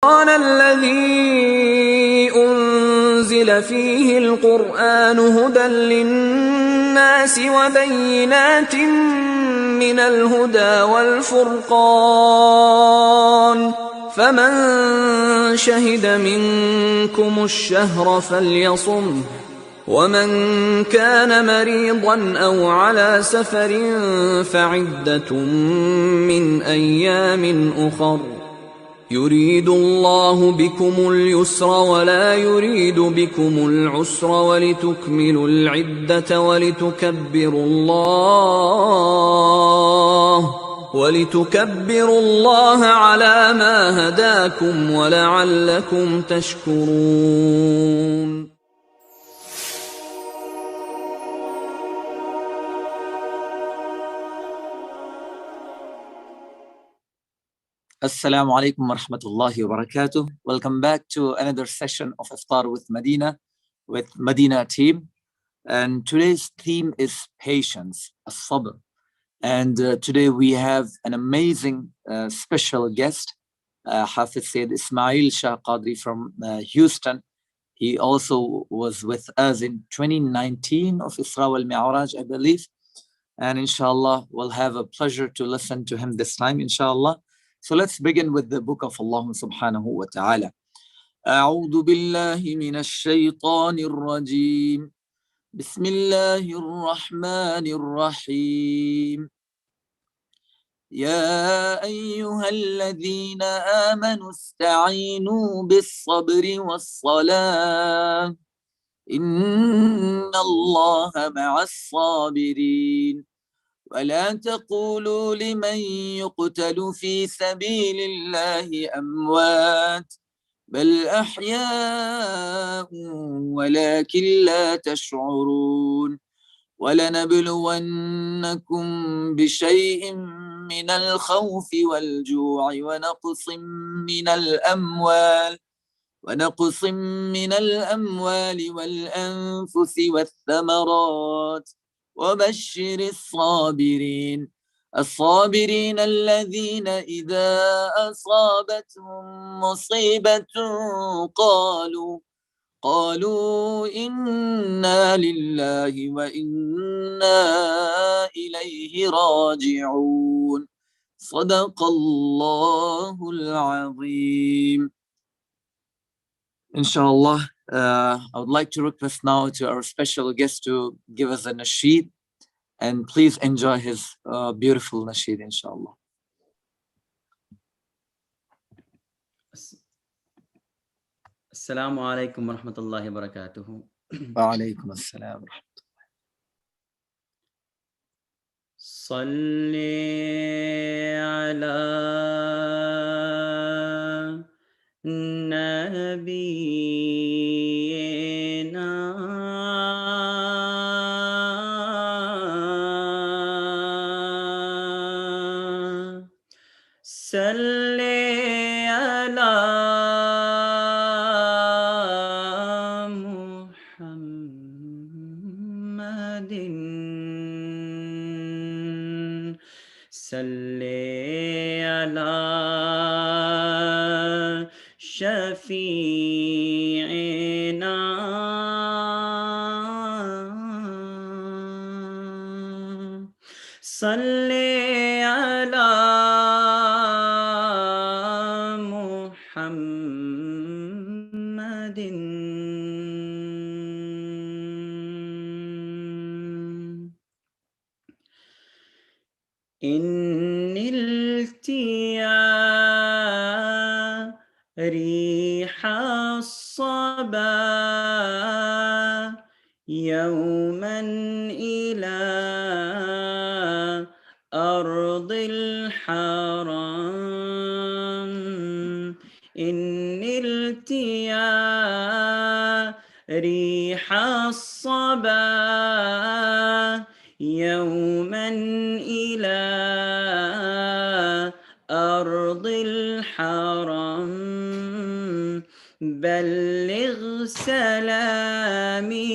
رمضان الذي أنزل فيه القرآن هدى للناس وبينات من الهدى والفرقان فمن شهد منكم الشهر فليصمه ومن كان مريضا أو على سفر فعدة من أيام أخر يريد الله بكم اليسر ولا يريد بكم العسر ولتكملوا العدة ولتكبروا الله على ما هداكم ولعلكم تشكرون. Assalamu alaikum wa rahmatullahi wa barakatuh. Welcome back to another session of Iftar with Madina, with Madina team. And today's theme is patience, as-sabr. And today we have an amazing special guest, Hafiz Sayyid Ismail Shah Qadri from Houston. He also was with us in 2019 of Isra wal Mi'raj, I believe. And inshallah, we'll have a pleasure to listen to him this time, inshallah. So let's begin with the book of Allah subhanahu wa ta'ala. أعوذ بالله من الشيطان الرجيم. بسم الله الرحمن الرحيم. يا أيها الذين آمنوا استعينوا بالصبر والصلاة إن الله مع الصابرين ولا تقولوا لمن يقتل في سبيل الله أموات بل أحياء ولكن لا تشعرون ولنبلونكم بشيء من الخوف والجوع ونقص من الأموال والأنفس والثمرات وبشر الصابرين الذين إذا أصابتهم مصيبة قالوا إنا لله وإنا إليه راجعون صدق الله العظيم. Inshallah, I would like to request now to our special guest to give us a nasheed, and please enjoy his beautiful nasheed, inshallah. Assalamu alaikum wa rahmatullahi wa barakatuhu. Wa alaikum assalam wa rahmatullahi. Salli ala nabiyyina salli ala Muhammadin salli ala shafi'ina salli ala Muhammadin إني التيا ريح الصبا يوما إلى أرض الحرام إني التيا ريح الصبا يوما إلى أرض الحرم بلغ سلامي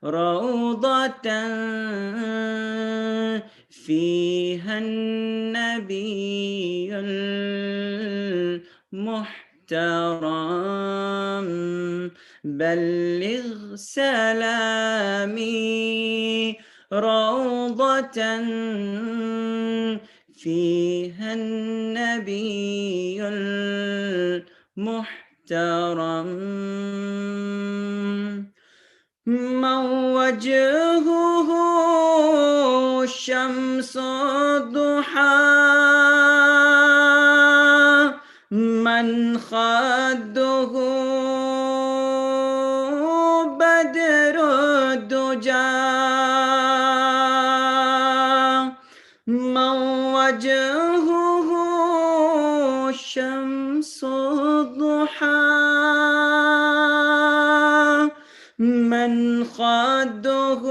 روضة فيها النبي محترم بلغ سلامي روضة فيها النبي المحترم من وجهه شمس الضحى من خده بدر الدجى من وجهه شمس الضحى من خده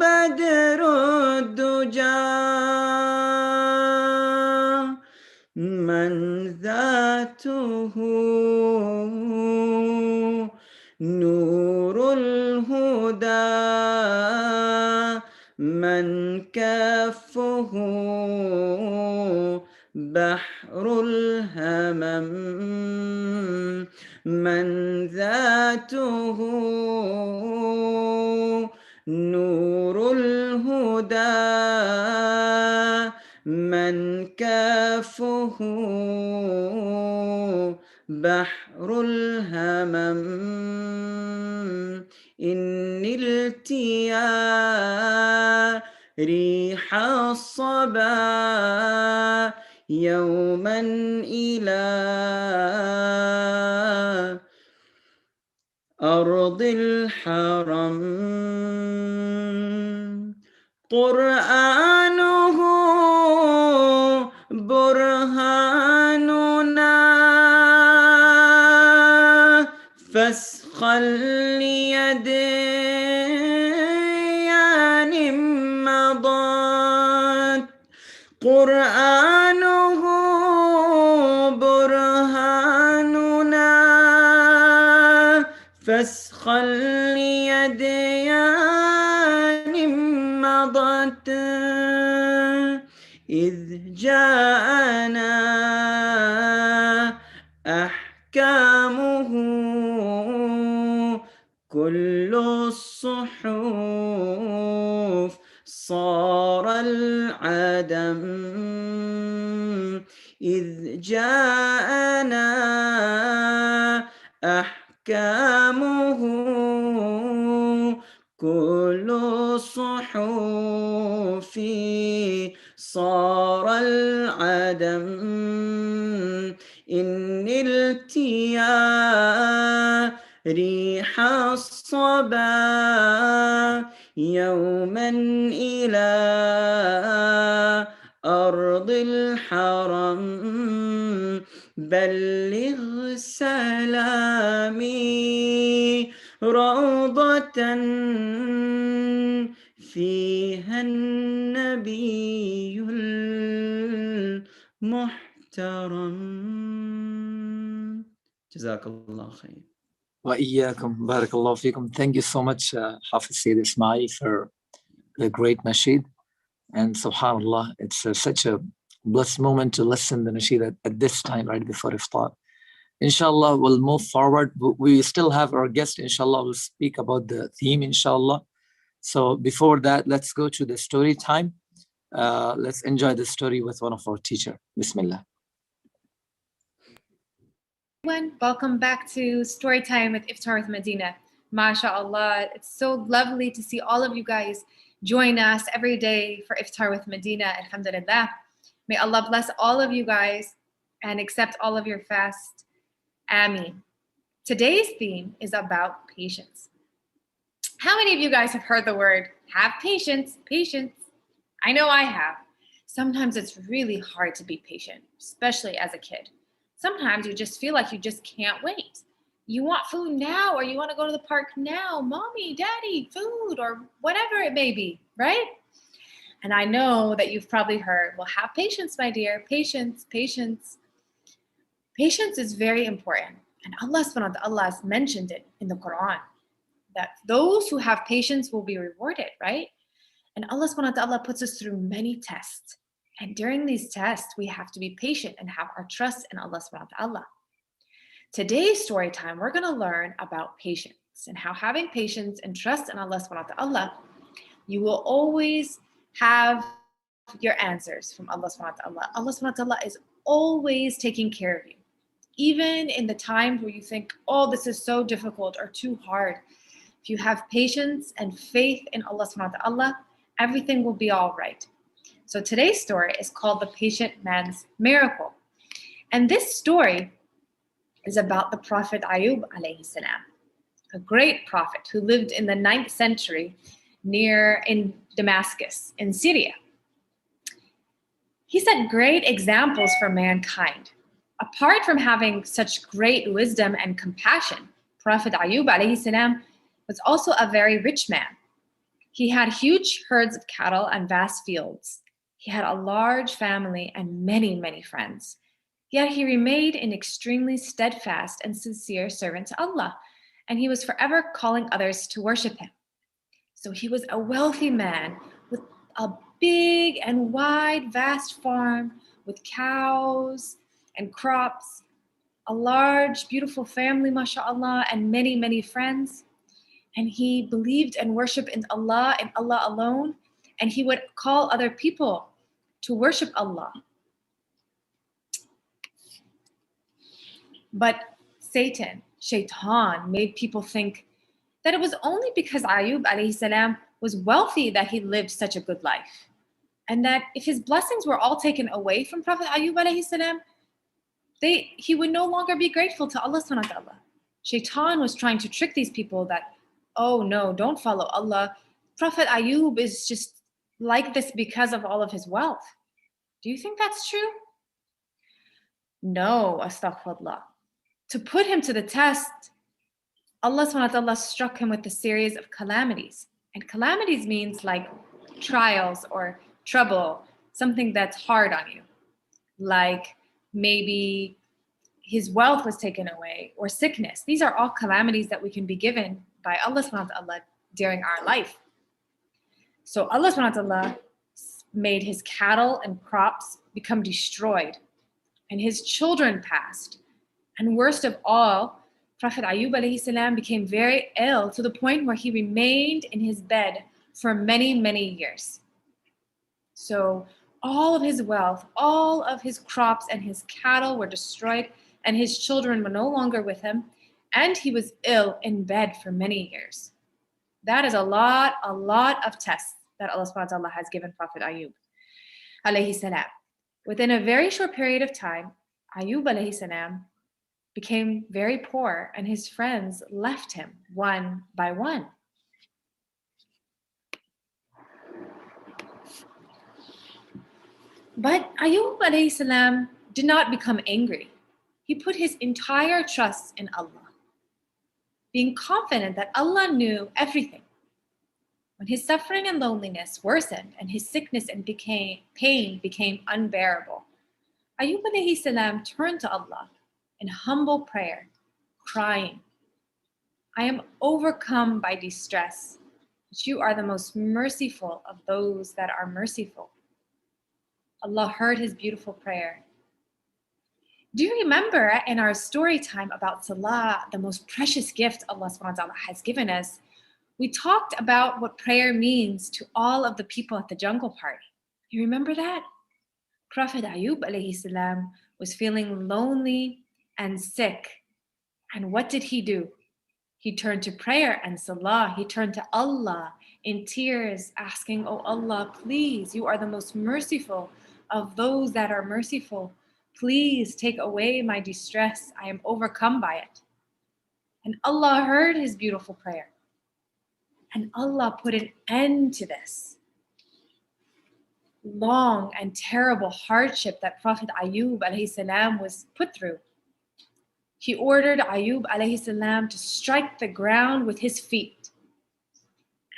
بدر الدجى من ذاته نور الهدى من كفه بحر الهمم من ذاته نور الهدى من كافه بحر الهمم إن التيا ريح الصبا يوما إلى أرض الحرم قرآنه برهاننا فاسخا ليديان مضت قرآنه برهاننا فاسخا ليديان مضت إذ جاءنا أحكامه كل الصحف صار العدم إذ جاءنا أحكامه كل الصحف صار العدم إن التيا ريح الصبا يوما إلى أرض الحرم بلغ سلامي روضة فيها النبي المحترم جزاك الله خير. وإياكم بارك الله فيكم. Thank you so much, Hafiz Sayyid Ismail, for the great nasheed. And subhanAllah, it's such a blessed moment to listen to the nasheed at this time, right before Iftar. Inshallah, we'll move forward. We still have our guest. Inshallah, we'll speak about the theme, inshallah. So before that, let's go to the story time. Let's enjoy the story with one of our teacher. Bismillah. Everyone, welcome back to Storytime with Iftar with Madina. MashaAllah, it's so lovely to see all of you guys join us every day for Iftar with Madina. Alhamdulillah. May Allah bless all of you guys and accept all of your fast. Ameen. Today's theme is about patience. How many of you guys have heard the word, have patience, patience? I know I have. Sometimes it's really hard to be patient, especially as a kid. Sometimes you just feel like you just can't wait. You want food now, or you want to go to the park now. Mommy, daddy, food, or whatever it may be, right? And I know that you've probably heard, well, have patience, my dear. Patience, patience. Patience is very important. And Allah subhanahu wa ta'ala has mentioned it in the Quran, that those who have patience will be rewarded, right? And Allah subhanahu wa ta'ala puts us through many tests. And during these tests, we have to be patient and have our trust in Allah subhanahu wa ta'ala. Today's story time, we're going to learn about patience and how having patience and trust in Allah subhanahu wa ta'ala, you will always have your answers from Allah subhanahu wa ta'ala. Allah subhanahu wa ta'ala is always taking care of you. Even in the times where you think, oh, this is so difficult or too hard, if you have patience and faith in Allah subhanahu wa ta'ala, everything will be all right. So today's story is called The Patient Man's Miracle. And this story is about the Prophet Ayub alayhi salam, a great prophet who lived in the 9th century in Damascus, in Syria. He set great examples for mankind. Apart from having such great wisdom and compassion, Prophet Ayub alayhi salam was also a very rich man. He had huge herds of cattle and vast fields. He had a large family and many, many friends. Yet he remained an extremely steadfast and sincere servant to Allah, and he was forever calling others to worship him. So he was a wealthy man with a big and wide, vast farm with cows and crops, a large, beautiful family, mashallah, and many, many friends. And he believed and worshiped in Allah and Allah alone, and he would call other people to worship Allah. But Satan, Shaitan, made people think that it was only because Ayub alayhi salam was wealthy that he lived such a good life. And that if his blessings were all taken away from Prophet Ayub alayhi salam, he would no longer be grateful to Allah subhanahu wa ta'ala. Shaitan was trying to trick these people that, oh no, don't follow Allah. Prophet Ayub is just like this because of all of his wealth. Do you think that's true? No, astaghfirullah. To put him to the test, Allah subhanahu wa ta'ala struck him with a series of calamities. And calamities means like trials or trouble, something that's hard on you. Like maybe his wealth was taken away or sickness. These are all calamities that we can be given by Allah subhanahu wa ta'ala during our life. So Allah subhanahu wa ta'ala made his cattle and crops become destroyed, and his children passed. And worst of all, Prophet Ayub alayhi salam became very ill to the point where he remained in his bed for many, many years. So all of his wealth, all of his crops and his cattle were destroyed, and his children were no longer with him, and he was ill in bed for many years. That is a lot of tests that Allah subhanahu wa ta'ala has given Prophet Ayub alayhi salam. Within a very short period of time, Ayub alayhi salam became very poor, and his friends left him one by one. But Ayub alayhi salam did not become angry. He put his entire trust in Allah, being confident that Allah knew everything. When his suffering and loneliness worsened and his sickness and pain became unbearable, Ayub alayhi salam turned to Allah in humble prayer, crying, I am overcome by distress, but you are the most merciful of those that are merciful. Allah heard his beautiful prayer. Do you remember in our story time about Salah, the most precious gift Allah subhanahu wa ta'ala has given us, we talked about what prayer means to all of the people at the jungle party. You remember that? Prophet Ayub alayhi salam was feeling lonely and sick. And what did he do? He turned to prayer and salah. He turned to Allah in tears, asking, oh Allah, please, you are the most merciful of those that are merciful. Please take away my distress. I am overcome by it. And Allah heard his beautiful prayer. And Allah put an end to this long and terrible hardship that Prophet Ayub alayhi salam was put through. He ordered Ayub alayhi salam to strike the ground with his feet.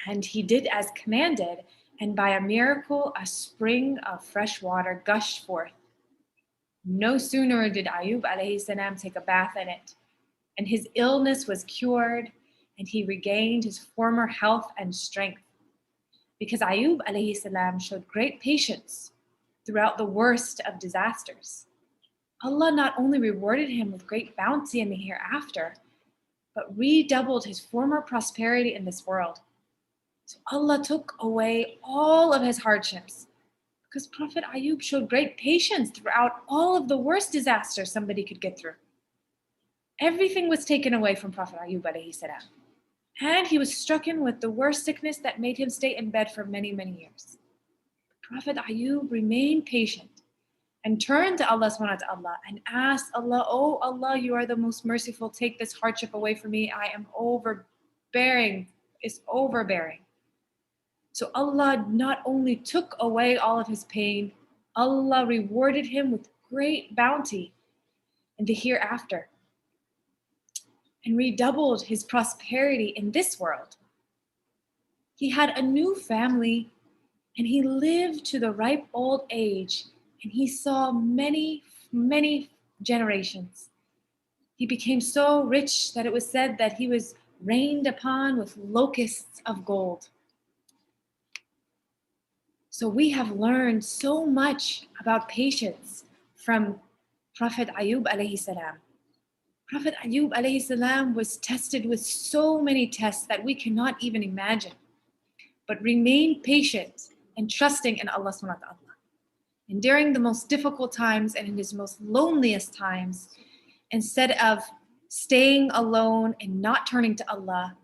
And he did as commanded, and by a miracle, a spring of fresh water gushed forth. No sooner did Ayub alayhi salam take a bath in it, and his illness was cured, and he regained his former health and strength. Because Ayub alayhi salam showed great patience throughout the worst of disasters. Allah not only rewarded him with great bounty in the hereafter, but redoubled his former prosperity in this world. So Allah took away all of his hardships because Prophet Ayub showed great patience throughout all of the worst disasters somebody could get through. Everything was taken away from Prophet Ayub alayhi salam. And he was stricken with the worst sickness that made him stay in bed for many, many years. Prophet Ayub remained patient and turned to Allah subhanahu wa ta'ala and asked Allah, "Oh Allah, you are the most merciful. Take this hardship away from me. I am overbearing. It's overbearing." So Allah not only took away all of his pain, Allah rewarded him with great bounty in the hereafter and redoubled his prosperity in this world. He had a new family and he lived to the ripe old age and he saw many, many generations. He became so rich that it was said that he was rained upon with locusts of gold. So we have learned so much about patience from Prophet Ayub alayhi salam. Prophet Ayub alayhi salam was tested with so many tests that we cannot even imagine, but remained patient and trusting in Allah subhanahu wa ta'ala. And during the most difficult times and in his most loneliest times, instead of staying alone and not turning to Allah,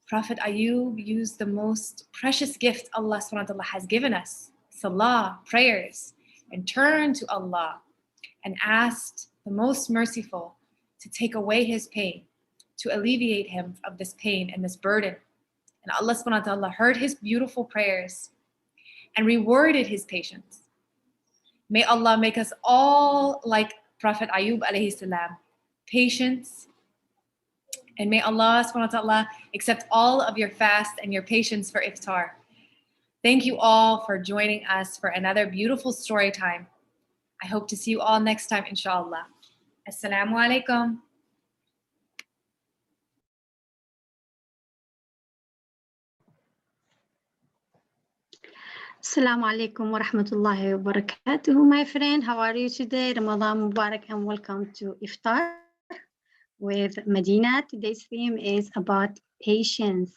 Prophet Ayub used the most precious gift Allah subhanahu wa ta'ala has given us, salah, prayers, and turned to Allah and asked the most merciful to take away his pain, to alleviate him of this pain and this burden. And Allah subhanahu wa ta'ala heard his beautiful prayers and rewarded his patience. May Allah make us all like Prophet Ayub alayhi salam, patience. And may Allah subhanahu wa ta'ala accept all of your fast and your patience for iftar. Thank you all for joining us for another beautiful story time. I hope to see you all next time, inshallah. Assalamu alaikum. Assalamu alaikum wa rahmatullahi wa barakatuh. My friend, how are you today? Ramadan Mubarak and welcome to Iftar with Madina. Today's theme is about patience.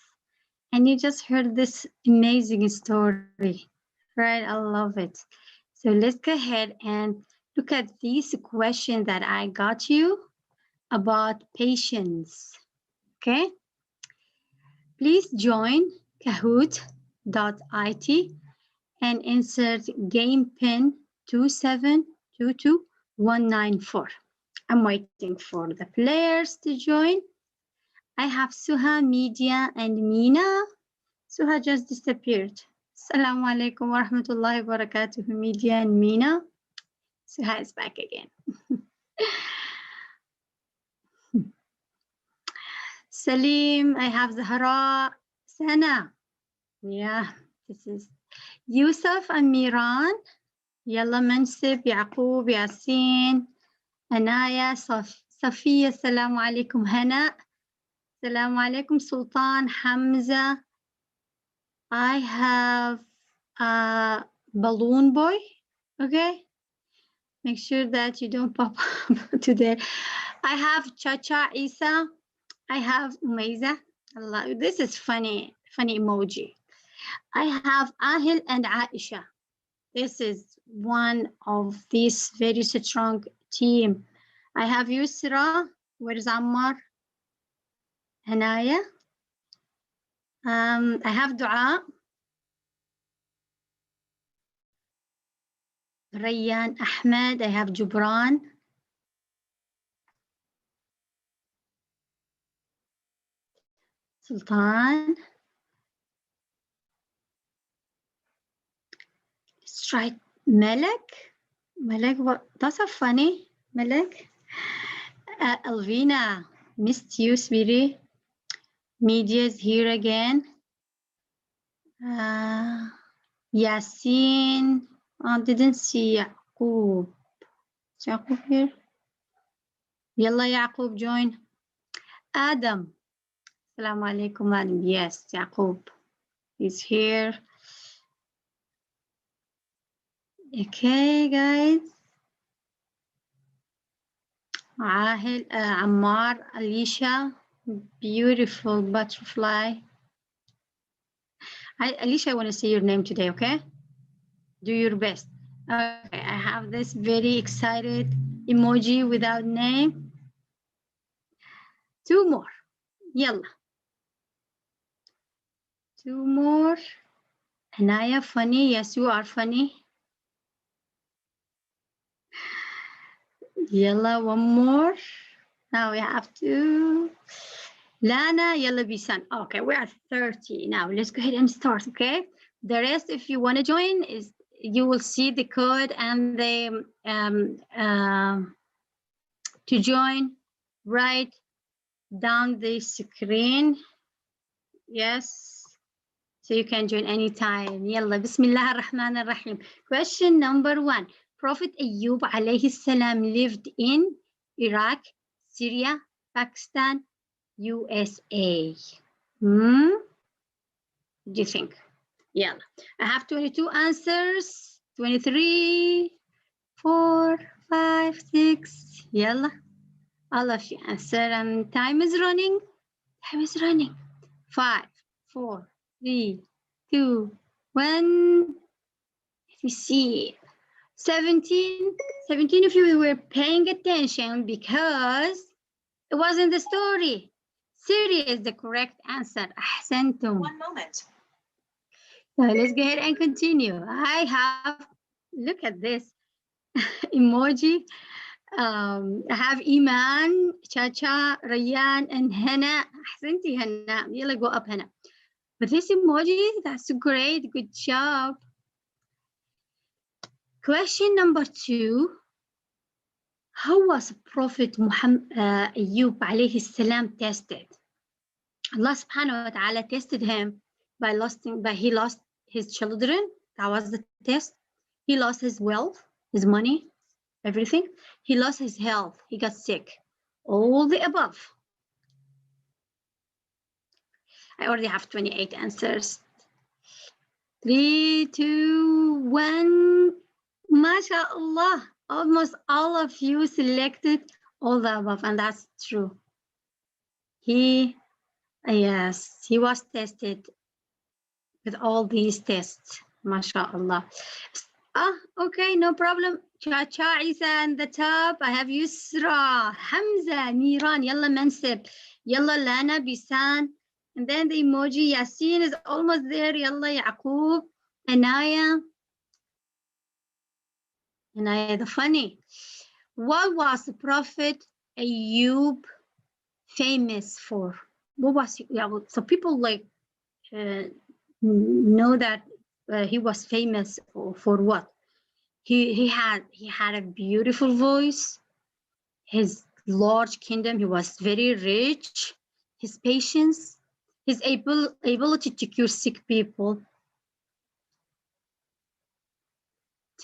And you just heard this amazing story, right? I love it. So let's go ahead and look at this question that I got you about patience. Okay? Please join kahoot.it and insert game pin 2722194. I'm waiting for the players to join. I have Suha, Media, and Mina. Suha just disappeared. Assalamu alaikum wa rahmatullahi wa barakatuh, Media and Mina. Suha is back again. Salim, I have Zahra, Sana. Yeah, this is Yusuf and Miran. Yalla Mansib, Yaqub, Yasin, Anaya, Safiya, Assalamu alaikum, Hana. Assalamu alaikum, Sultan, Hamza. I have a balloon boy. Okay. Make sure that you don't pop up today. I have Chacha Isa. I have Umaiza. Allah, this is funny emoji. I have Ahil and Aisha. This is one of these very strong team. I have Yusra. Where is Ammar? Hanaya. I have Dua. Rayyan Ahmed. I have Jubran. Sultan. Let's try Melek. Melek, what? That's a funny Melek. Alvina, missed you, sweetie. Media is here again. Yasin, didn't see Yaqub. Is Yaqub here? Yalla Yaqub, join. Adam. Assalamu alaikum, Adam. Yes, Yaqub is here. Okay, guys. Ahel, Ammar, Alicia, beautiful butterfly. Alicia, I want to say your name today, okay? Do your best. Okay, I have this very excited emoji without name. 2 more. Yalla. 2 more. Anaya, funny. Yes, you are funny. Yalla, 1 more. Now we have to. Lana, Yalla Bisan. Okay, we are 30. Now let's go ahead and start, okay? The rest, if you want to join, is you will see the code and the to join right down the screen. Yes. So you can join anytime. Yalla, Bismillah ar-Rahman ar-Rahim. Question number 1. Prophet Ayyub alayhi salam lived in Iraq, Syria, Pakistan, USA. What do you think? Yalla. I have 22 answers. 23, 4, 5, 6. Yalla. All of you answer and time is running. Time is running. 5, 4, 3, 2, 1. Let me see. 17 of you were paying attention because it wasn't the story. Syria is the correct answer. Ahsantum. 1 moment. So let's go ahead and continue. I have, look at this emoji. I have Iman, Chacha, Rayan, and Hannah. Ahsanti, Hannah. Yalla, go up, Hannah. But this emoji, that's great. Good job. Question number 2. How was Prophet Muhammad Ayyub alayhi salam tested? Allah subhanahu wa ta'ala tested him by he lost his children. That was the test. He lost his wealth, his money, everything. He lost his health. He got sick. All the above. I already have 28 answers. 3, 2, 1. MashaAllah. Almost all of you selected all the above, and that's true. Yes, he was tested with all these tests. MashaAllah. Okay, no problem. Cha Isa in the top. I have Yusra, Hamza, Niran, Yalla Mansib, Yalla Lana, Bisan. And then the emoji Yasin is almost there. Yalla Yaqub, Anaya. Anaya the funny. What was the Prophet Ayyub famous for? What was he? Yeah, so people like know that he was famous for what? He had a beautiful voice, his large kingdom, he was very rich, his patience, his ability to cure sick people.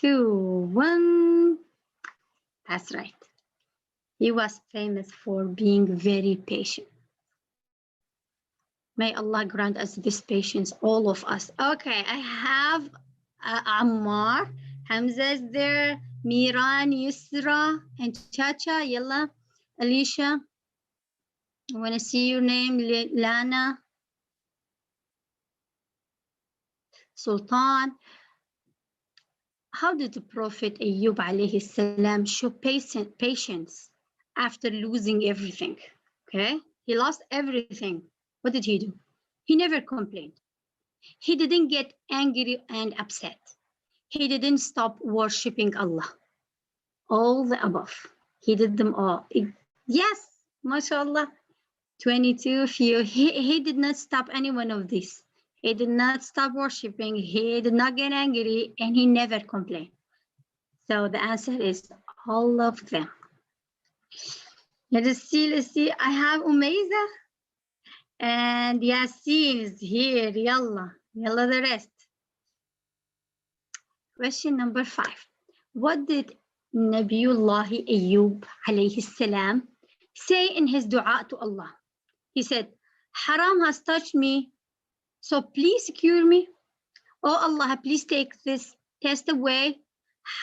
2, 1. That's right. He was famous for being very patient. May Allah grant us this patience, all of us. Okay, I have Ammar, Hamza is there, Miran, Yusra, and Chacha, Yalla, Alicia. I want to see your name, Lana, Sultan. How did the Prophet Ayyub alayhi salam show patience after losing everything? Okay, he lost everything. What did he do? He never complained. He didn't get angry and upset. He didn't stop worshipping Allah. All the above. He did them all. Yes, mashallah. 22 of you. He did not stop any one of these. He did not stop worshipping. He did not get angry, and he never complained. So the answer is all of them. Let's see. I have Umayza. And Yasin is here. Yalla the rest. Question number 5. What did Nabiullah Ayyub alayhi salam say in his dua to Allah? He said, Haram has touched me, so please cure me. Oh Allah, please take this test away.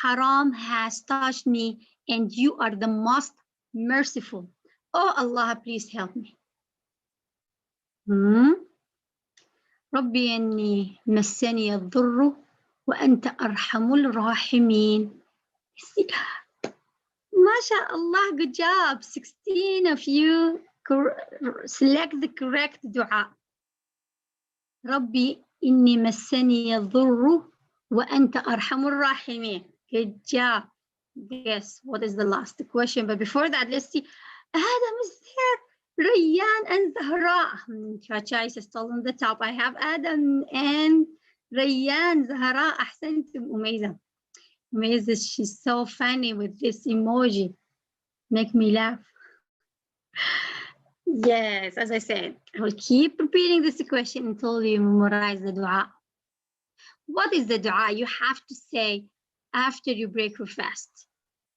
Haram has touched me, and you are the most merciful. Oh Allah, please help me. ربي إني مسني الضر وأنت أرحم الراحمين. MashaAllah, good job. 16 of you select the correct dua. ربي إني مسني الضر وأنت أرحم الراحمين. Good job. Guess what is the last question? But before that, let's see. Adam is there. Rayyan and Zahra. Chacha is still on the top. I have Adam and Rayyan. Zahra, أحسنتم. Amazing. Amazing. She's so funny with this emoji. Make me laugh. Yes, as I said, I will keep repeating this question until you memorize the dua. What is the dua you have to say after you break your fast?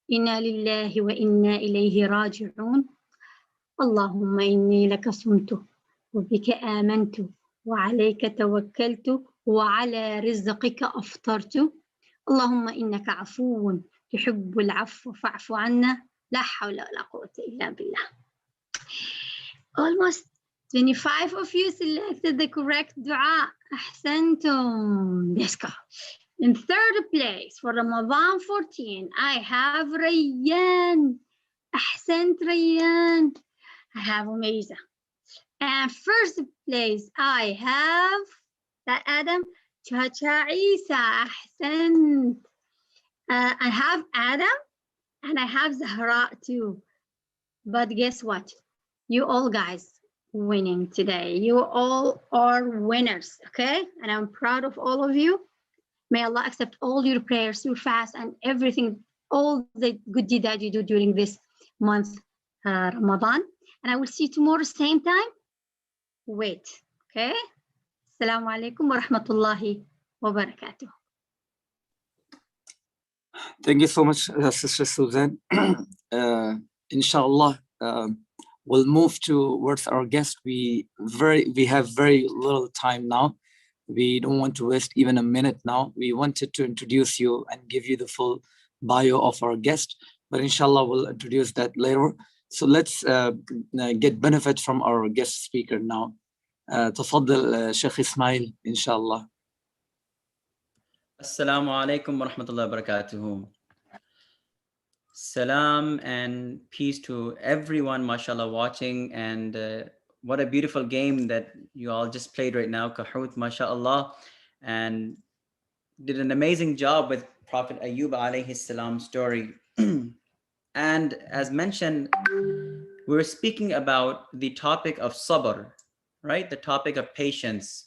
Inna lillahi wa inna ilayhi raji'un. اللهم إني لك صمت وبك آمنت وعليك توكلت وعلى رزقك أفطرت اللهم إنك عفو تحب العفو فاعف عنا لا حول ولا قوة إلا بالله. Almost 25 of you selected the correct dua. أحسنتم. Let's go. In third place for Ramadan 14, I have Rayyan. أحسنت Rayyan. I have Umayza. And first place, I have that Adam, Chacha Isa. Ahsan. I have Adam and I have Zahra too. But guess what? You all guys winning today. You all are winners, okay? And I'm proud of all of you. May Allah accept all your prayers, your fast, and everything, all the good deed that you do during this month, Ramadan. And I will see you tomorrow, same time. Wait, okay? Assalamu alaikum wa rahmatullahi wa barakatuh. Thank you so much, Sister Suzanne. Inshallah, we'll move towards our guest. We have very little time now. We don't want to waste even a minute now. We wanted to introduce you and give you the full bio of our guest, but inshallah, we'll introduce that later. So let's get benefit from our guest speaker now. تفضل Sheikh Ismail, inshallah. Assalamu alaikum wa rahmatullahi wa barakatuhu. Salam and peace to everyone, mashallah, watching. And what a beautiful game that you all just played right now, Kahoot, mashallah. And did an amazing job with Prophet Ayyub alayhi salam story. And as mentioned, we're speaking about the topic of sabr, right? The topic of patience.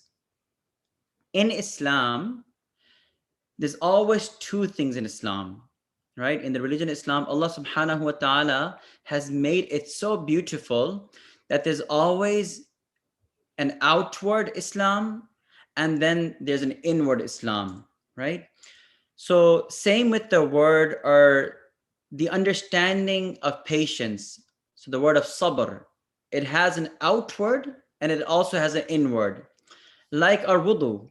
In Islam, there's always two things in Islam, right? In the religion of Islam, Allah subhanahu wa ta'ala has made it so beautiful that there's always an outward Islam and then there's an inward Islam, right? So same with the word or the understanding of patience. So the word of sabr, it has an outward and it also has an inward. Like our wudu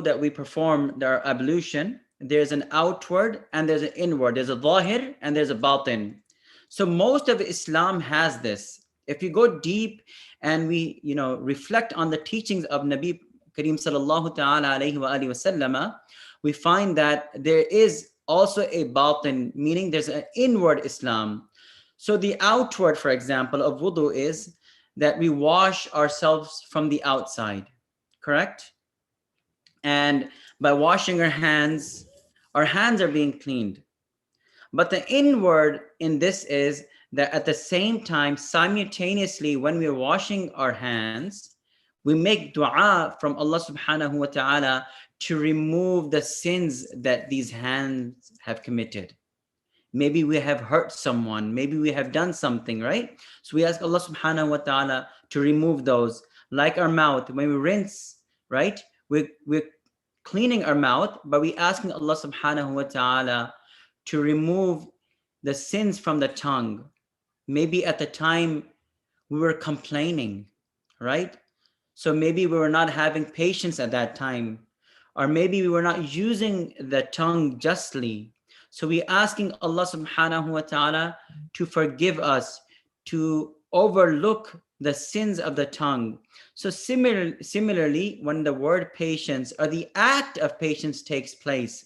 that we perform, our ablution, there's an outward and there's an inward. There's a zahir and there's a batin. So most of Islam has this. If you go deep and we, reflect on the teachings of Nabi Kareem sallallahu ta'ala alayhi wa alihi wa sallama, we find that there is also a batin, meaning there's an inward Islam. So the outward, for example, of wudu is that we wash ourselves from the outside, correct? And by washing our hands are being cleaned. But the inward in this is that at the same time, simultaneously, when we're washing our hands, we make dua from Allah subhanahu wa ta'ala to remove the sins that these hands have committed. Maybe we have hurt someone, maybe we have done something, right? So we ask Allah subhanahu wa ta'ala to remove those. Like our mouth, when we rinse, right? We're cleaning our mouth, but we asking Allah subhanahu wa ta'ala to remove the sins from the tongue. Maybe at the time we were complaining, right? So maybe we were not having patience at that time. or maybe we were not using the tongue justly. So we asking Allah subhanahu wa ta'ala to forgive us, to overlook the sins of the tongue. So similarly, when the word patience or the act of patience takes place,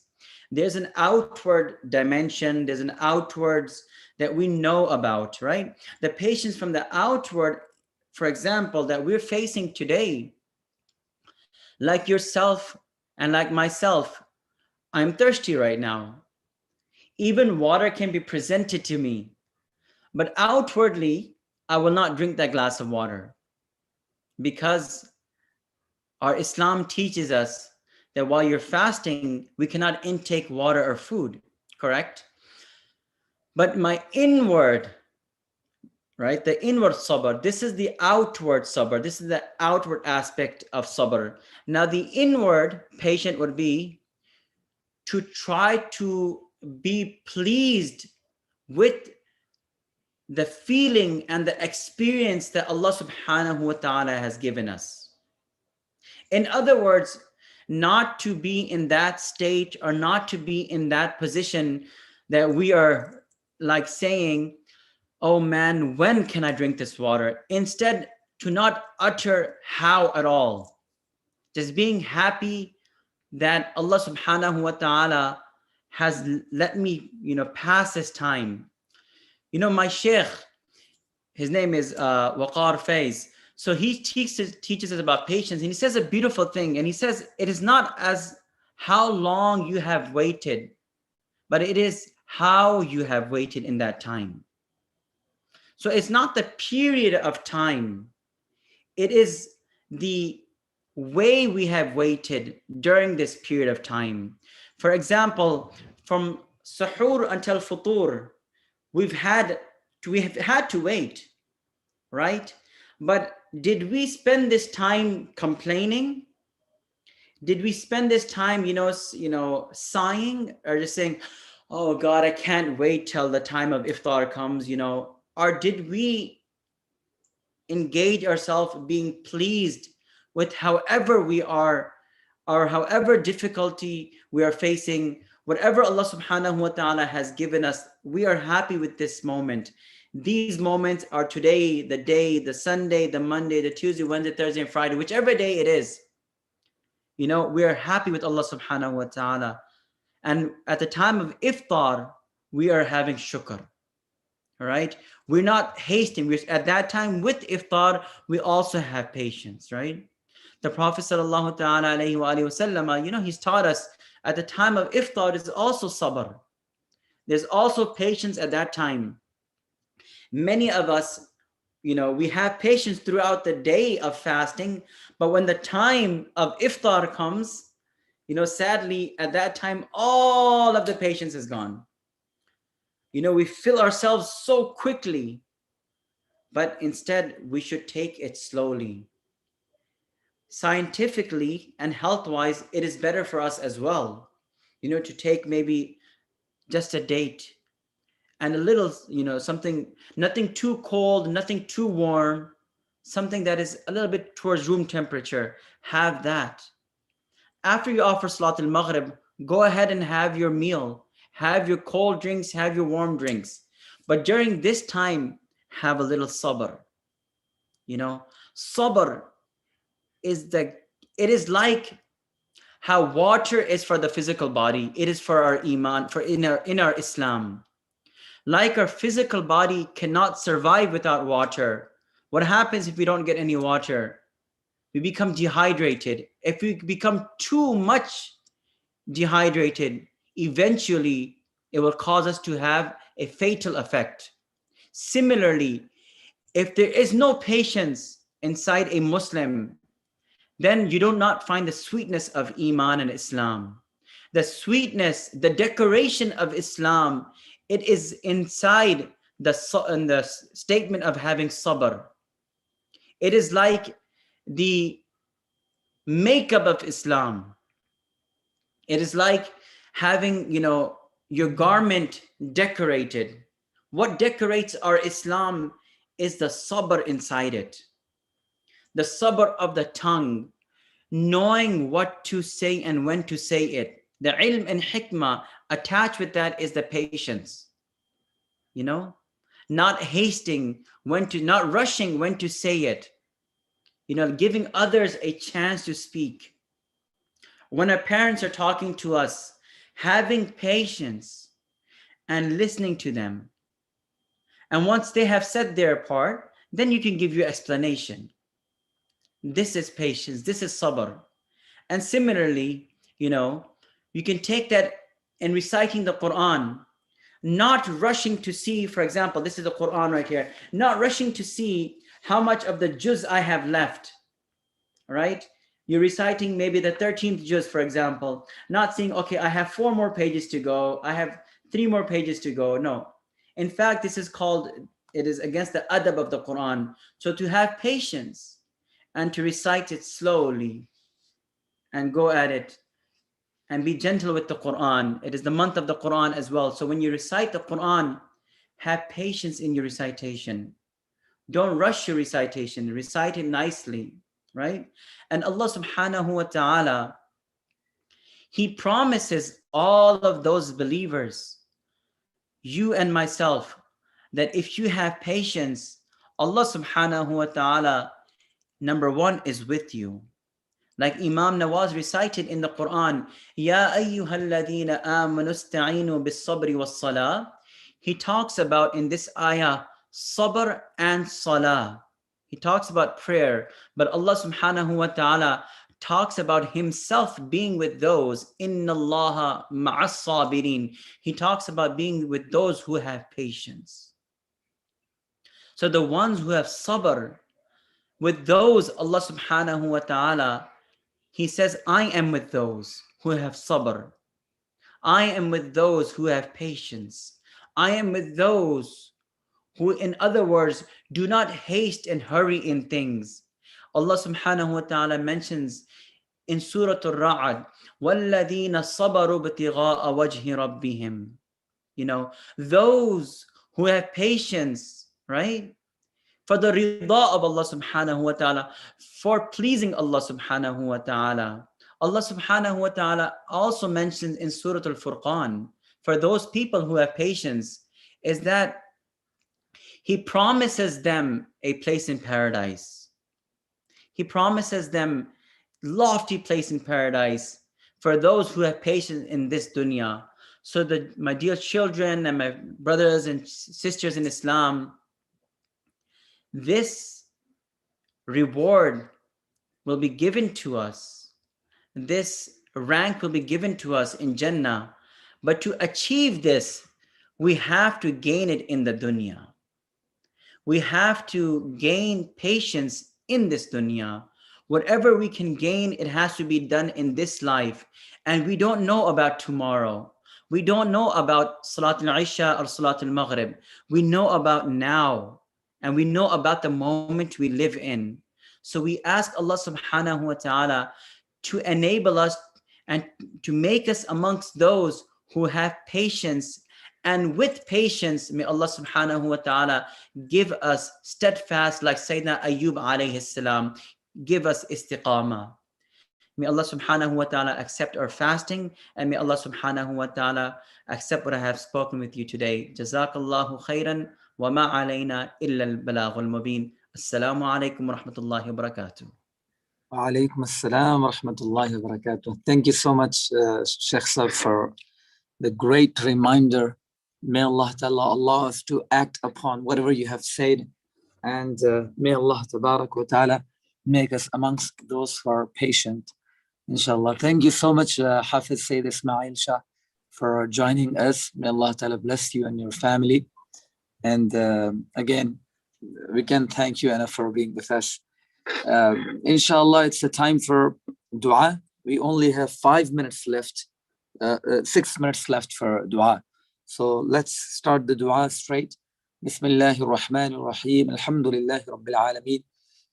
there's an outward dimension, there's an outwards that we know about, right? The patience from the outward, for example, that we're facing today, like yourself and like myself, I'm thirsty right now. Even water can be presented to me, but outwardly, I will not drink that glass of water, because our Islam teaches us that while you're fasting, we cannot intake water or food, correct? But my inward, right, the inward sabr, this is the outward sabr, this is the outward aspect of sabr. Now the inward patient would be to try to be pleased with the feeling and the experience that Allah subhanahu wa ta'ala has given us. In other words, not to be in that state or not to be in that position that we are like saying, oh man, when can I drink this water? Instead, to not utter how at all. Just being happy that Allah subhanahu wa ta'ala has let me, pass this time. My sheikh, his name is Waqar Faiz. So he teaches us about patience, and he says a beautiful thing. And he says, it is not as how long you have waited, but it is how you have waited in that time. So it's not the period of time. It is the way we have waited during this period of time. For example, from suhoor until futur, we have had to wait, right? But did we spend this time complaining? Did we spend this time, sighing, or just saying, oh God, I can't wait till the time of iftar comes, or did we engage ourselves being pleased with however we are, or however difficulty we are facing, whatever Allah subhanahu wa ta'ala has given us, we are happy with this moment. These moments are today, the day, the Sunday, the Monday, the Tuesday, Wednesday, Thursday, and Friday, whichever day it is. We are happy with Allah subhanahu wa ta'ala. And at the time of iftar, we are having shukr. All right? We're not hasting. At that time with iftar, we also have patience, right? The Prophet sallallahu ta'ala alayhi wa sallam, he's taught us at the time of iftar is also sabr. There's also patience at that time. Many of us, we have patience throughout the day of fasting, but when the time of iftar comes, sadly, at that time, all of the patience is gone. We fill ourselves so quickly, but instead we should take it slowly. Scientifically and health-wise, it is better for us as well, to take maybe just a date and a little, something, nothing too cold, nothing too warm, something that is a little bit towards room temperature. Have that. After you offer Salat al-Maghrib, go ahead and have your meal. Have your cold drinks, have your warm drinks. But during this time, have a little sabr. Sabr it is like how water is for the physical body. It is for our iman, in our Islam. Like our physical body cannot survive without water. What happens if we don't get any water? We become dehydrated. If we become too much dehydrated, eventually it will cause us to have a fatal effect. Similarly, if there is no patience inside a Muslim, then you do not find the sweetness of Iman and Islam. The sweetness, the decoration of Islam, it is inside the statement of having sabr. It is like the makeup of Islam. It is like having, your garment decorated. What decorates our Islam is the sabr inside it. The sabr of the tongue, knowing what to say and when to say it. The ilm and hikmah attached with that is the patience. You know, not hasting when to, not rushing when to say it. You know, giving others a chance to speak. When our parents are talking to us, having patience and listening to them. And once they have said their part, then you can give your explanation. This is patience, this is sabr. And similarly, you know, you can take that in reciting the Quran, not rushing to see, for example, this is the Quran right here, not rushing to see how much of the juz I have left, right? You're reciting maybe the 13th juz, for example, not saying, okay, I have 4 more pages to go, I have 3 more pages to go. No. In fact, this is called, it is against the adab of the Quran. So to have patience and to recite it slowly and go at it and be gentle with the Quran. It is the month of the Quran as well. So when you recite the Quran, have patience in your recitation. Don't rush your recitation. Recite it nicely, right? And Allah subhanahu wa ta'ala, He promises all of those believers, you and myself, that if you have patience, Allah subhanahu wa ta'ala, number 1, is with you. Like Imam Nawaz recited in the Quran, Ya ayyuhalladhina amanu ista'inu bis-sabri was-salah. He talks about in this ayah, sabr and salah. He talks about prayer, but Allah subhanahu wa ta'ala talks about himself being with those, inna Allaha ma'as sabirin. He talks about being with those who have patience. So the ones who have sabr, with those Allah subhanahu wa ta'ala, He says, I am with those who have sabr. I am with those who have patience. I am with those who, in other words, do not haste and hurry in things. Allah subhanahu wa ta'ala mentions in Surah Al-Ra'd, وَالَّذِينَ صَبَرُوا ابْتِغَاءَ وَجْهِ رَبِّهِمْ. You know, those who have patience, right? For the rida of Allah subhanahu wa ta'ala, for pleasing Allah subhanahu wa ta'ala. Allah subhanahu wa ta'ala also mentions in Surah Al-Furqan, for those people who have patience, is that He promises them a place in paradise. He promises them lofty place in paradise for those who have patience in this dunya. So that, my dear children and my brothers and sisters in Islam, this reward will be given to us. This rank will be given to us in Jannah. But to achieve this, we have to gain it in the dunya. We have to gain patience in this dunya. Whatever we can gain, it has to be done in this life. And we don't know about tomorrow. We don't know about Salat al-Isha or Salat al-Maghrib. We know about now. And we know about the moment we live in. So we ask Allah subhanahu wa ta'ala to enable us and to make us amongst those who have patience. And with patience, may Allah subhanahu wa ta'ala give us steadfast, like Sayyidina Ayyub alayhi salam, give us istiqamah. May Allah subhanahu wa ta'ala accept our fasting, and may Allah subhanahu wa ta'ala accept what I have spoken with you today. Jazakallahu khairan. وما علينا إلا البلاغ المبين. السلام عليكم ورحمة الله وبركاته. وعليكم السلام ورحمة الله وبركاته. Thank you so much, Sheikh Sab, for the great reminder. May Allah Ta'ala allow us to act upon whatever you have said. And may Allah Tabarak wa Ta'ala make us amongst those who are patient. Inshallah. Thank you so much, Hafiz Sayyid Ismail Shah, for joining us. May Allah Ta'ala bless you and your family. And again, we can thank you, Anna, for being with us. Inshallah, it's the time for dua. We only have 5 minutes left, 6 minutes left for dua. So let's start the dua straight. Bismillahir Rahmanir Rahim. Alhamdulillahi Rabbil Alameen.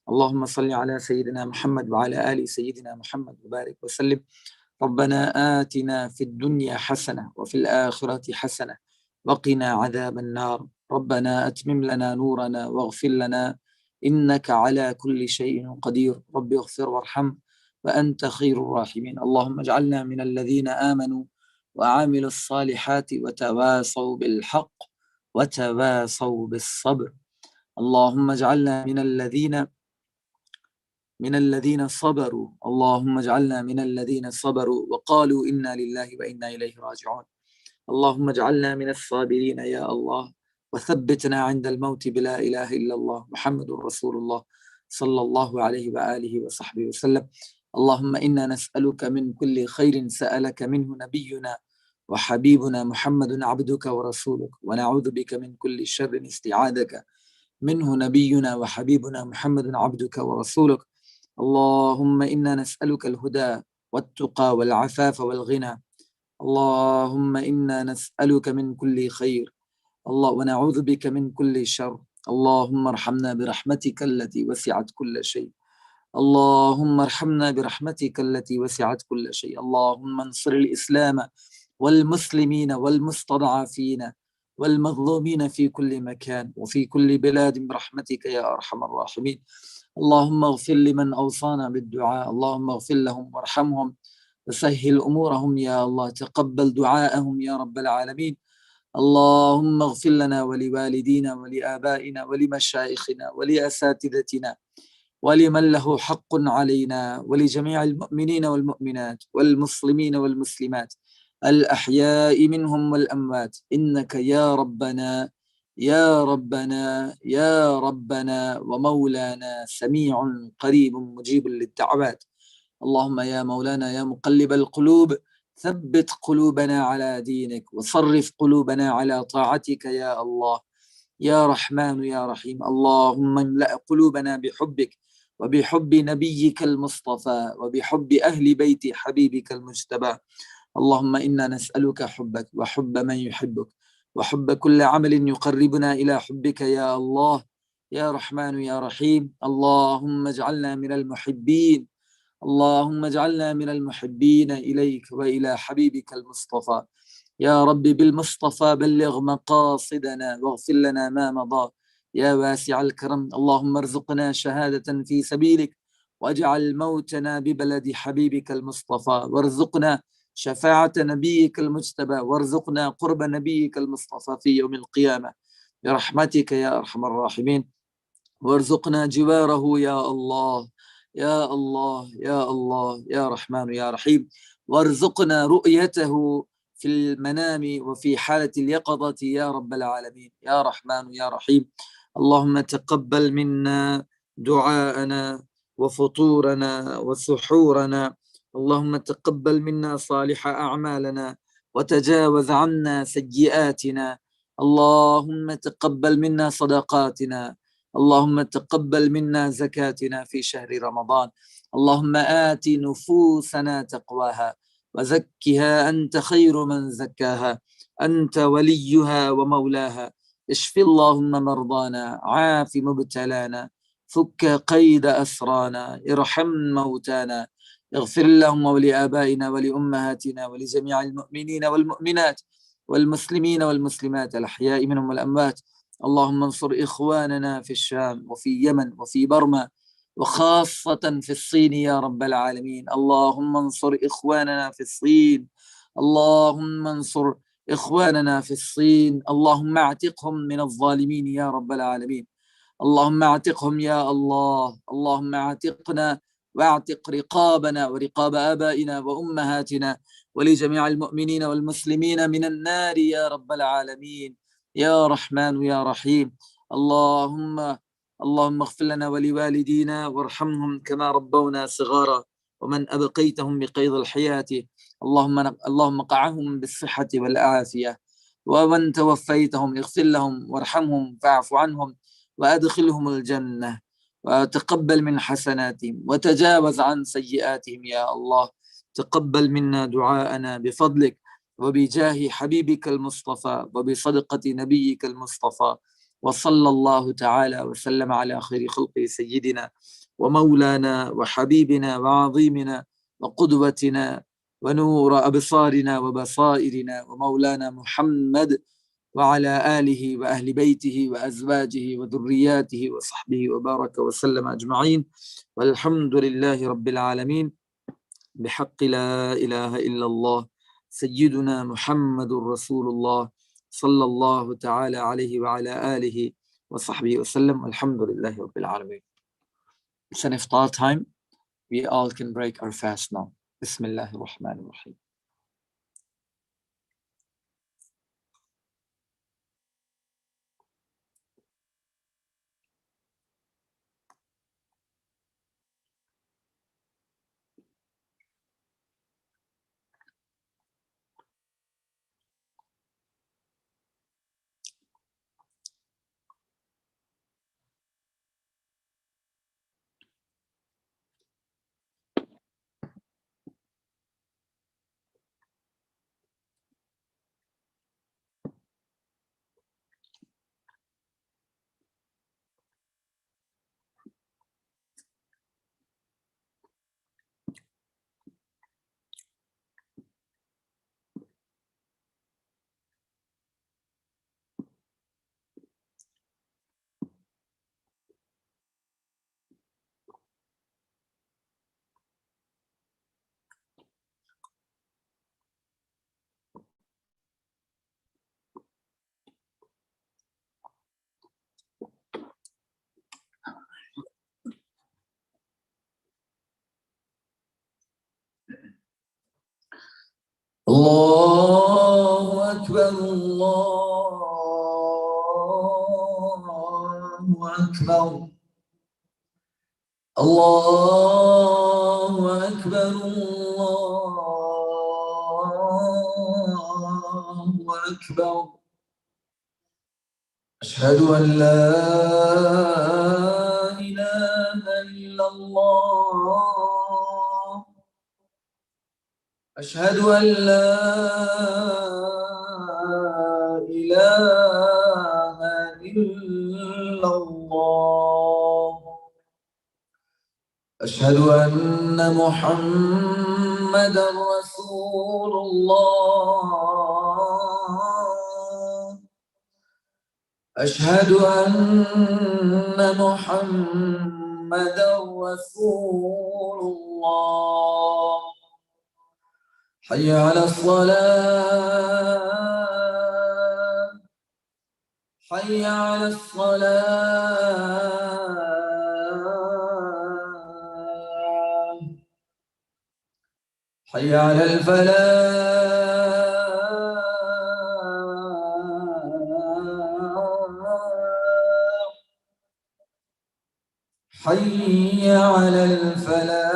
Allahumma salli ala Sayyidina Muhammad wa ala ali Sayyidina Muhammad wa barik wa sallim. ربنا آتنا في الدنيا حسنة وفي الآخرة حسنة وقنا عذاب النار. ربنا أتمم لنا نورنا واغفر لنا إنك على كل شيء قدير. رب اغفر وارحم وأنت خير الراحمين. اللهم اجعلنا من الذين آمنوا وعملوا الصالحات وتواصوا بالحق وتواصوا بالصبر. اللهم اجعلنا من الذين صبروا. اللهم اجعلنا من الذين صبروا وقالوا إنا لله وإنا إليه راجعون. اللهم اجعلنا من الصابرين يا الله، وثبتنا عند الموت بلا إله إلا الله محمد رسول الله صلى الله عليه وآله وصحبه وسلم. اللهم إنا نسألك من كل خير سألك منه نبينا وحبيبنا محمد عبدك ورسولك، ونعوذ بك من كل شر استعاذك منه نبينا وحبيبنا محمد عبدك ورسولك. اللهم إنا نسألك الهدى والتقى والعفاف والغنى. اللهم إنا نسألك من كل خير الله ونعوذ بك من كل شر. اللهم ارحمنا برحمتك التي وسعت كل شيء. اللهم ارحمنا برحمتك التي وسعت كل شيء. اللهم انصر الإسلام والمسلمين والمستضعفين والمظلومين في كل مكان وفي كل بلاد برحمتك يا أرحم الراحمين. اللهم اغفر لمن أوصانا بالدعاء. اللهم اغفر لهم وارحمهم وسهل أمورهم يا الله. تقبل دعاءهم يا رب العالمين. اللهم اغفر لنا ولوالدينا ولآبائنا ولمشايخنا ولأساتذتنا ولمن له حق علينا ولجميع المؤمنين والمؤمنات والمسلمين والمسلمات الأحياء منهم والأموات، إنك يا ربنا يا ربنا يا ربنا ومولانا سميع قريب مجيب للدعوات. اللهم يا مولانا يا مقلب القلوب ثبت قلوبنا على دينك وصرف قلوبنا على طاعتك يا الله يا رحمن يا رحيم. اللهم املأ قلوبنا بحبك وبحب نبيك المصطفى وبحب أهل بيت حبيبك المجتبى. اللهم إنا نسألك حبك وحب من يحبك وحب كل عمل يقربنا إلى حبك يا الله يا رحمن يا رحيم. اللهم اجعلنا من المحبين. اللهم اجعلنا من المحبين إليك وإلى حبيبك المصطفى. يا رب بالمصطفى بلغ مقاصدنا واغفر لنا ما مضى يا واسع الكرم. اللهم ارزقنا شهادة في سبيلك واجعل موتنا ببلد حبيبك المصطفى، وارزقنا شفاعة نبيك المجتبى، وارزقنا قرب نبيك المصطفى في يوم القيامة برحمتك يا أرحم الراحمين، وارزقنا جواره يا الله يا الله يا الله يا رحمن يا رحيم، وارزقنا رؤيته في المنام وفي حالة اليقظة يا رب العالمين يا رحمن يا رحيم. اللهم تقبل منا دعاءنا وفطورنا وسحورنا. اللهم تقبل منا صالح أعمالنا وتجاوز عنا سيئاتنا. اللهم تقبل منا صدقاتنا. اللهم تقبل منا زكاتنا في شهر رمضان. اللهم آت نفوسنا تقواها وزكها أنت خير من زكاها، أنت وليها ومولاها. اشف اللهم مرضانا، عاف مبتلانا، فك قيد أسرانا، ارحم موتانا، اغفر اللهم ولآبائنا ولأمهاتنا ولجميع المؤمنين والمؤمنات والمسلمين والمسلمات الأحياء منهم والأموات. اللهم انصر إخواننا في الشام وفي يمن وفي برما وخاصة في الصين يا رب العالمين. اللهم انصر إخواننا في الصين. اللهم انصر إخواننا في الصين. اللهم اعتقهم من الظالمين يا رب العالمين. اللهم اعتقهم يا الله. اللهم اعتقنا واعتق رقابنا ورقاب آبائنا وأمهاتنا ولجميع المؤمنين والمسلمين من النار يا رب العالمين يا رحمن يا رحيم. اللهم اغفر لنا ولوالدينا وارحمهم كما ربونا صغارا، ومن أبقيتهم بقيض الحياة اللهم قعهم بالصحة والعافية، ومن توفيتهم اغفر لهم وارحمهم فاعف عنهم وأدخلهم الجنة، وتقبل من حسناتهم وتجاوز عن سيئاتهم يا الله. تقبل منا دعاءنا بفضلك وبجاه حبيبك المصطفى وبصدقة نبيك المصطفى. وصلى الله تعالى وسلم على خير خلقه سيدنا ومولانا وحبيبنا وعظيمنا وقدوتنا ونور أبصارنا وبصائرنا ومولانا محمد وعلى آله وأهل بيته وأزواجه وذرياته وصحبه وبارك وسلم أجمعين، والحمد لله رب العالمين. بحق لا إله إلا الله سيدنا محمد رسول الله صلى الله تعالى عليه وعلى آله وصحبه وسلم. Alhamdulillah Rabbil Alameen. It's an iftar time. We all can break our fast now. Bismillahir Rahmanir Rahim. الله أكبر الله أكبر الله أكبر الله أكبر أشهد أن لا إله إلا الله أشهد أن لا إله إلا الله أشهد أن محمدًا رسول الله أشهد أن محمدًا رسول الله حي على الصلاة حي على الصلاة حي على الفلاح حي على الفلاح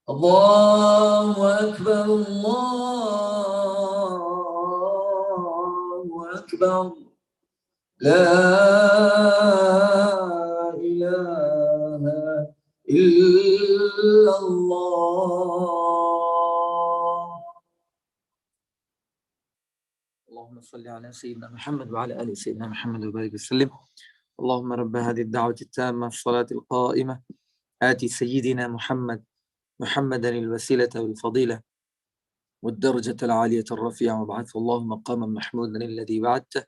الله أكبر الله أكبر لا إله إلا الله. اللهم صل على سيدنا محمد وعلى آل سيدنا محمد وبارك وسلم. اللهم رب هذه الدعوة التامة الصلاة القائمة آتي سيدنا محمدا الوسيلة والفضيلة والدرجة العالية الرفيعة وابعثه اللهم مقاما محمودا الذي وعدته